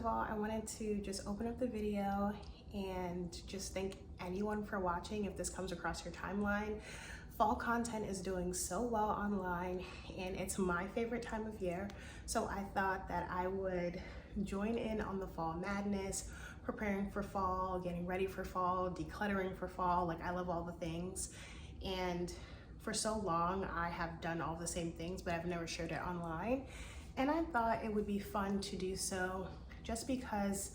of all, I wanted to just open up the video and just thank anyone for watching if this comes across your timeline. Fall content is doing so well online and it's my favorite time of year. So I thought that I would join in on the fall madness, preparing for fall, getting ready for fall, decluttering for fall. Like, I love all the things. And for so long, I have done all the same things, but I've never shared it online. And I thought it would be fun to do so just because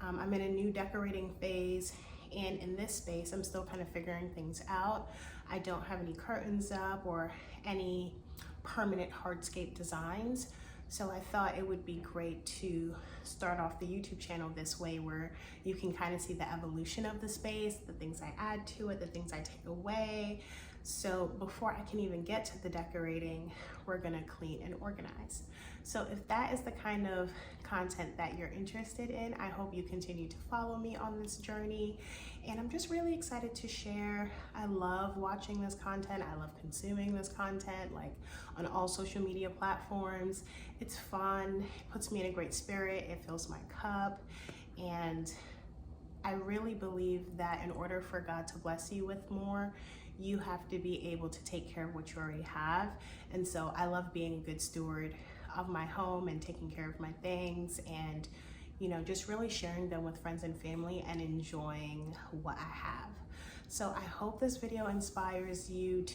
I'm in a new decorating phase, and in this space, I'm still kind of figuring things out. I don't have any curtains up or any permanent hardscape designs. So I thought it would be great to start off the YouTube channel this way, where you can kind of see the evolution of the space, the things I add to it, the things I take away. So before I can even get to the decorating, we're gonna clean and organize. So if that is the kind of content that you're interested in, I hope you continue to follow me on this journey. And I'm just really excited to share. I love watching this content. I love consuming this content, like on all social media platforms. It's fun, it puts me in a great spirit, it fills my cup. And I really believe that in order for God to bless you with more, you have to be able to take care of what you already have. And so I love being a good steward of my home and taking care of my things, and just really sharing them with friends and family and enjoying what I have. So I hope this video inspires you to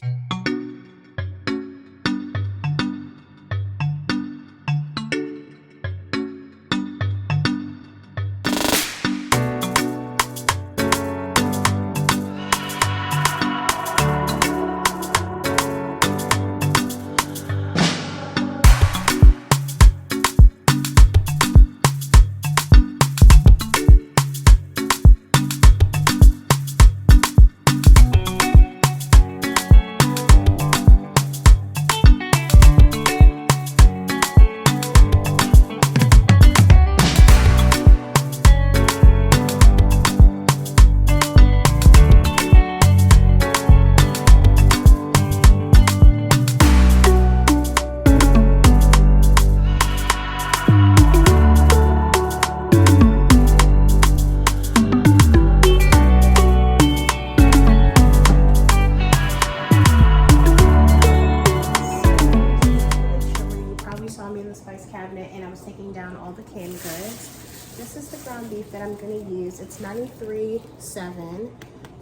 cabinet, and I was taking down all the canned goods. This is the ground beef that I'm going to use. It's 93.7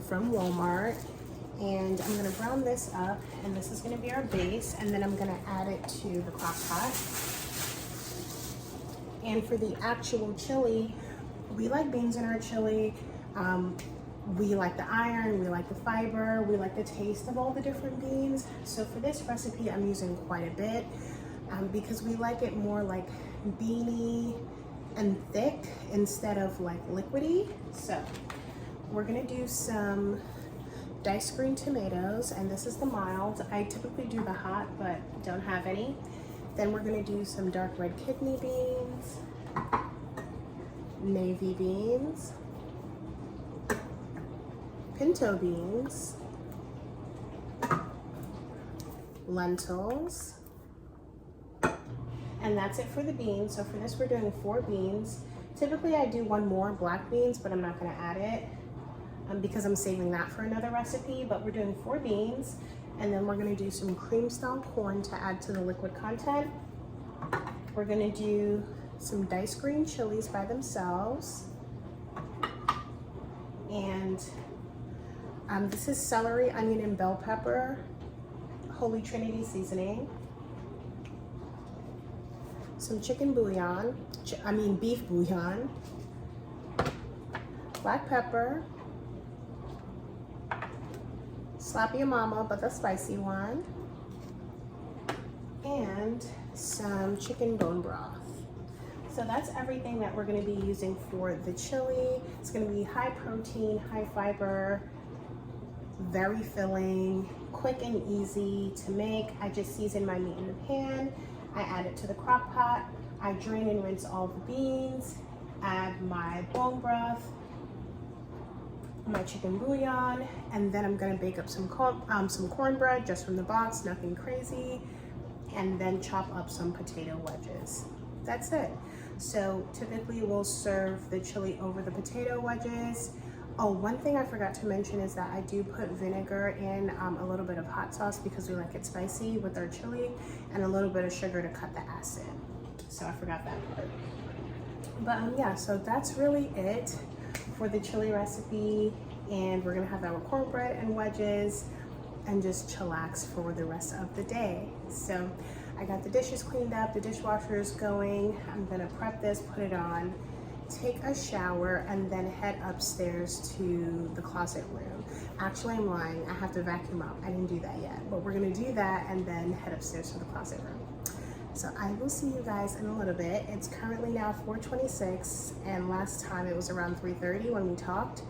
from Walmart, and I'm going to brown this up, and this is going to be our base, and then I'm going to add it to the crock pot. And for the actual chili, we like beans in our chili. We like the iron, we like the fiber, we like the taste of all the different beans. So for this recipe, I'm using quite a bit. Because we like it more like beany and thick instead of like liquidy. So we're gonna do some diced green tomatoes, and this is the mild. I typically do the hot, but don't have any. Then we're gonna do some dark red kidney beans, navy beans, pinto beans, lentils, and that's it for the beans. So for this, we're doing 4 beans. Typically I do 1 more black beans, but I'm not gonna add it because I'm saving that for another recipe. But we're doing 4 beans, and then we're gonna do some cream style corn to add to the liquid content. We're gonna do some diced green chilies by themselves. And this is celery, onion, and bell pepper, Holy Trinity seasoning. Some chicken bouillon, beef bouillon, black pepper, slap your mama, but the spicy one, and some chicken bone broth. So that's everything that we're going to be using for the chili. It's going to be high protein, high fiber, very filling, quick and easy to make. I just season my meat in the pan. I add it to the crock pot. I drain and rinse all the beans, add my bone broth, my chicken bouillon, and then I'm gonna bake up some cornbread just from the box, nothing crazy, and then chop up some potato wedges. That's it. So typically we'll serve the chili over the potato wedges. Oh, one thing I forgot to mention is that I do put vinegar in a little bit of hot sauce because we like it spicy with our chili, and a little bit of sugar to cut the acid. So I forgot that part. But yeah, so that's really it for the chili recipe. And we're gonna have our cornbread and wedges and just chillax for the rest of the day. So I got the dishes cleaned up, the dishwasher is going. I'm gonna prep this, put it on, take a shower, and then head upstairs to the closet room. Actually, I'm lying, I have to vacuum up. I didn't do that yet, but we're gonna do that and then head upstairs to the closet room. So I will see you guys in a little bit. It's currently now 4:26, and last time it was around 3:30 when we talked.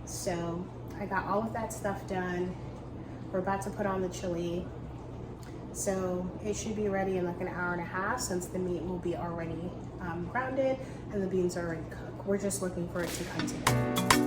So I got all of that stuff done. We're about to put on the chili. So it should be ready in like an hour and a half, since the meat will be already grounded and the beans are already cooked. We're just looking for it to come together.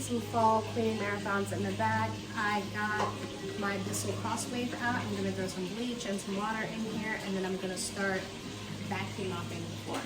some fall cleaning marathons in the back. I got my Bissell Crosswave out. I'm gonna throw some bleach and some water in here, and then I'm gonna start vacuum mopping the floor.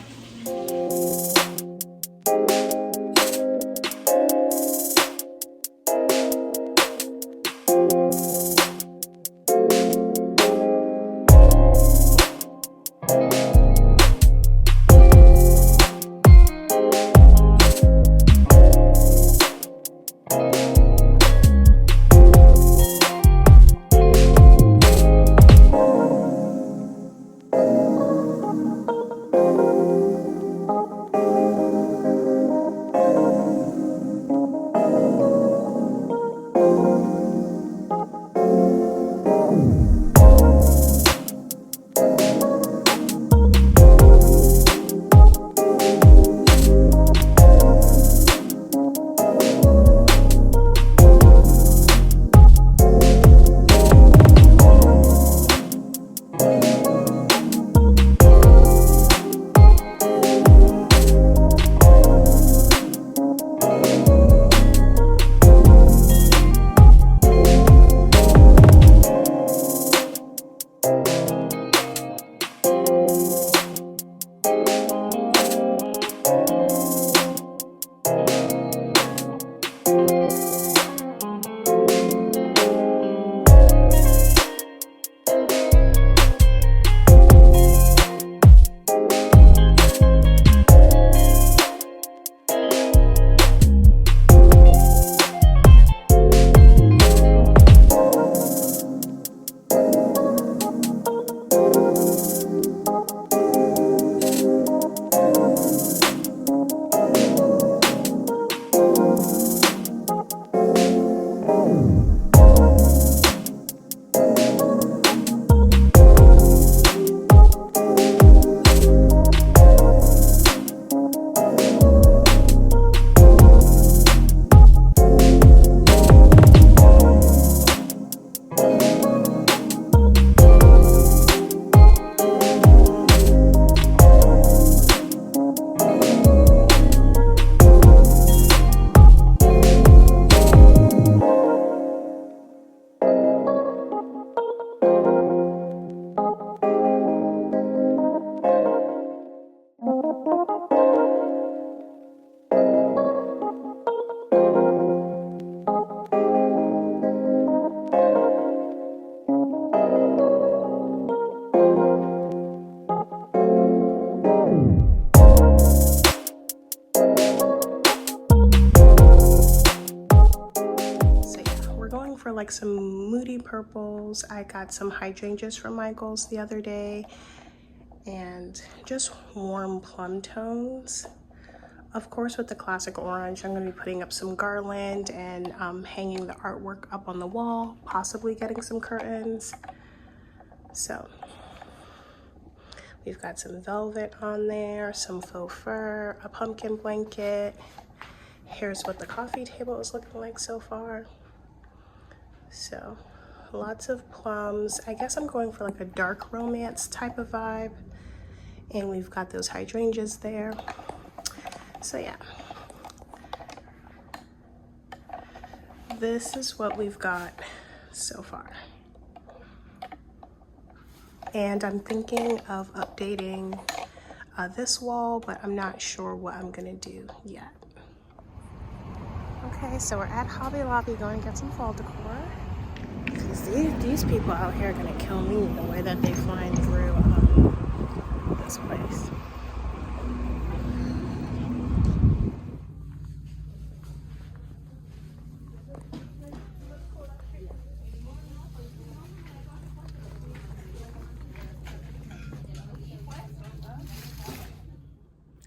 For like some moody purples. I got some hydrangeas from Michael's the other day, and just warm plum tones. Of course, with the classic orange, I'm going to be putting up some garland and hanging the artwork up on the wall, possibly getting some curtains. So we've got some velvet on there, some faux fur, a pumpkin blanket. Here's what the coffee table is looking like so far. So lots of plums. I guess I'm going for like a dark romance type of vibe. And we've got those hydrangeas there. So yeah. This is what we've got so far. And I'm thinking of updating this wall, but I'm not sure what I'm gonna do yet. Okay, so we're at Hobby Lobby going to get some fall decor. Because these people out here are going to kill me the way that they find through this place.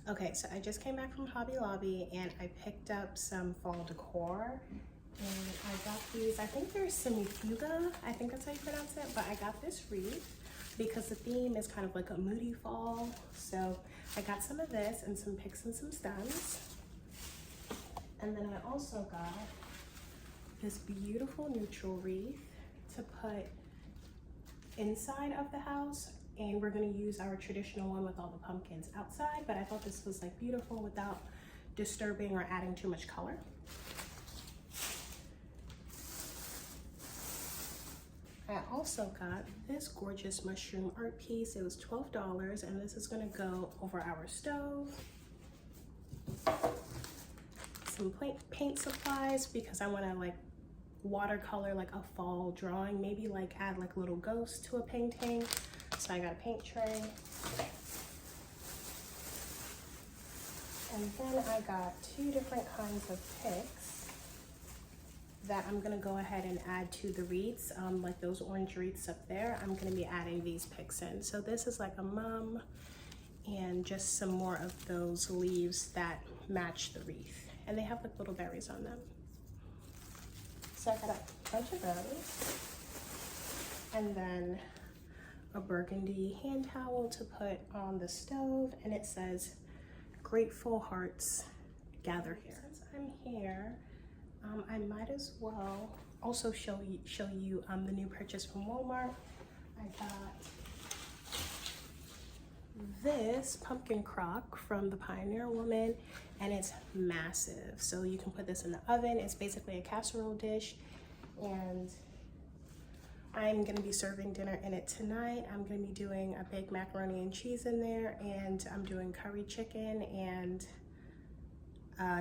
Okay, so I just came back from Hobby Lobby and I picked up some fall decor. And I got these, I think they're semi-fuga, I think that's how you pronounce it, but I got this wreath because the theme is kind of like a moody fall. So I got some of this and some picks and some stems. And then I also got this beautiful neutral wreath to put inside of the house, and we're going to use our traditional one with all the pumpkins outside, but I thought this was like beautiful without disturbing or adding too much color. I also got this gorgeous mushroom art piece. It was $12, and this is gonna go over our stove. Some paint supplies because I wanna like watercolor like a fall drawing, maybe like add like little ghosts to a painting. So I got a paint tray. And then I got 2 different kinds of picks that I'm gonna go ahead and add to the wreaths, like those orange wreaths up there. I'm gonna be adding these picks in. So this is like a mum and just some more of those leaves that match the wreath. And they have like little berries on them. So I got a bunch of those. And then a burgundy hand towel to put on the stove, and it says, "Grateful hearts gather here." Since I'm here, I might as well also show you the new purchase from Walmart. I got this pumpkin crock from the Pioneer Woman, and it's massive. So you can put this in the oven. It's basically a casserole dish, and I'm gonna be serving dinner in it tonight. I'm gonna be doing a baked macaroni and cheese in there, and I'm doing curry chicken and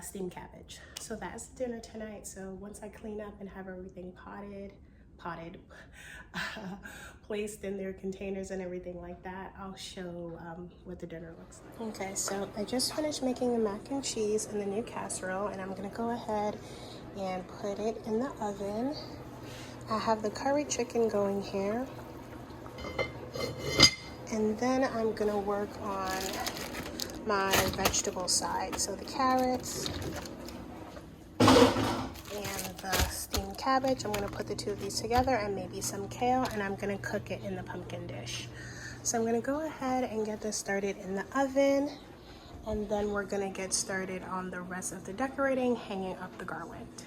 steamed cabbage. So that's dinner tonight. So once I clean up and have everything placed in their containers and everything like that, I'll show what the dinner looks like. Okay, so I just finished making the mac and cheese in the new casserole, and I'm gonna go ahead and put it in the oven. I have the curry chicken going here, and then I'm gonna work on my vegetable side. So the carrots and the steamed cabbage, I'm gonna put the 2 of these together, and maybe some kale, and I'm gonna cook it in the pumpkin dish. So I'm gonna go ahead and get this started in the oven, and then we're gonna get started on the rest of the decorating, hanging up the garland.